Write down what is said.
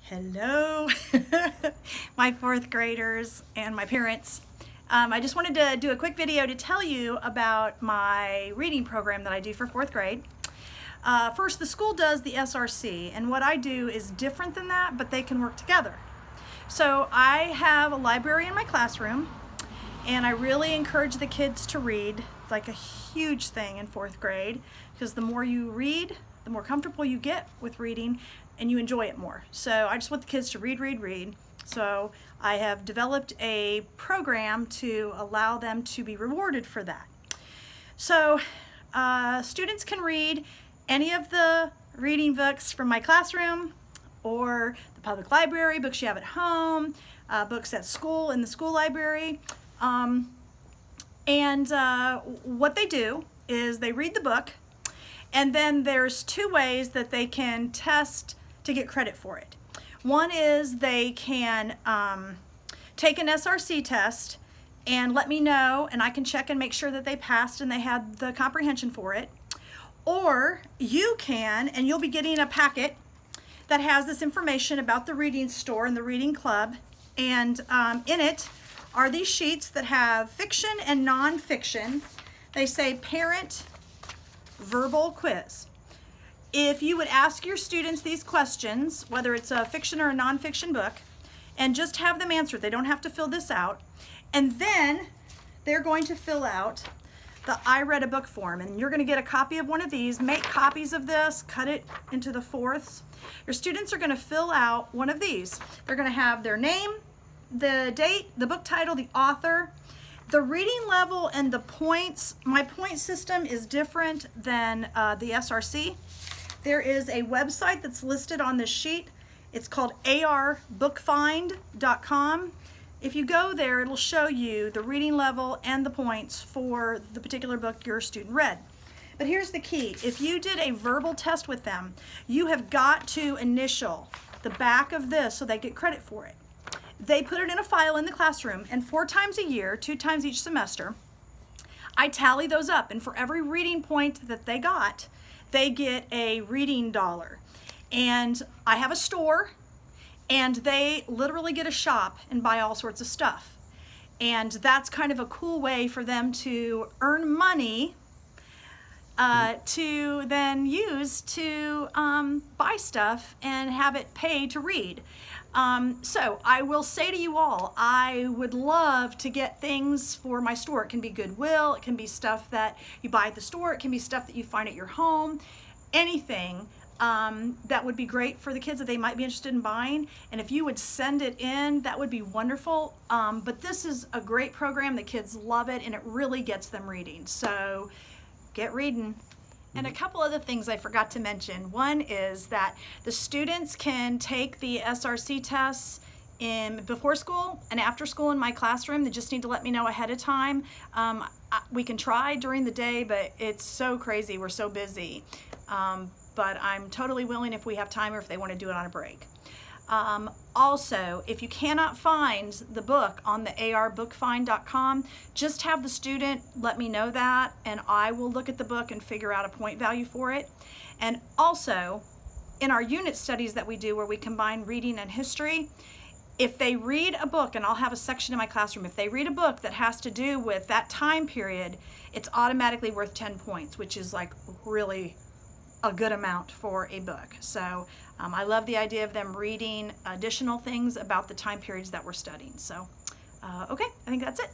Hello, my fourth graders and my parents. I just wanted to do a quick video to tell you about my reading program that I do for fourth grade. First, the school does the SRC, and what I do is different than that, but they can work together. So I have a library in my classroom, and I really encourage the kids to read. It's like a huge thing in fourth grade, because the more you read, the more comfortable you get with reading, and you enjoy it more. So I just want the kids to read. So I have developed a program to allow them to be rewarded for that. So students can read any of the reading books from my classroom or the public library, books you have at home, books at school in the school library. What they do is they read the book, and then there's two ways that they can test to get credit for it. One is they can take an SRC test and let me know, and I can check and make sure that they passed and they had the comprehension for it. Or you can, and you'll be getting a packet that has this information about the reading store and the reading club, and in it are these sheets that have fiction and nonfiction. They say parent verbal quiz. If you would ask your students these questions, whether it's a fiction or a nonfiction book, and just have them answer, they don't have to fill this out, and then they're going to fill out the I read a book form, and you're going to get a copy of one of these. Make copies of this, cut it into the fourths. Your students are going to fill out one of these. They're going to have their name, the date, the book title, the author, the reading level, and the points. My point system is different than the SRC. There is a website that's listed on this sheet. It's called arbookfind.com. If you go there, it'll show you the reading level and the points for the particular book your student read. But here's the key. If you did a verbal test with them, you have got to initial the back of this so they get credit for it. They put it in a file in the classroom, and 4 times a year, 2 times each semester, I tally those up, and for every reading point that they got, they get a reading dollar. And I have a store, and they literally get a shop and buy all sorts of stuff. And that's kind of a cool way for them to earn money to then use to buy stuff and have it pay to read. So I will say to you all, I would love to get things for my store. It can be Goodwill, it can be stuff that you buy at the store, it can be stuff that you find at your home, anything that would be great for the kids that they might be interested in buying. And if you would send it in, that would be wonderful. But this is a great program. The kids love it, and it really gets them reading. So get reading. And a couple other things I forgot to mention. One is that the students can take the SRC tests before school and after school in my classroom. They just need to let me know ahead of time. We can try during the day, but it's so crazy. We're so busy. But I'm totally willing if we have time or if they want to do it on a break. Also, if you cannot find the book on the arbookfind.com, just have the student let me know that, and I will look at the book and figure out a point value for it. And also, in our unit studies that we do where we combine reading and history, if they read a book, and I'll have a section in my classroom, if they read a book that has to do with that time period, it's automatically worth 10 points, which is like really a good amount for a book. So I love the idea of them reading additional things about the time periods that we're studying. So, okay, I think that's it.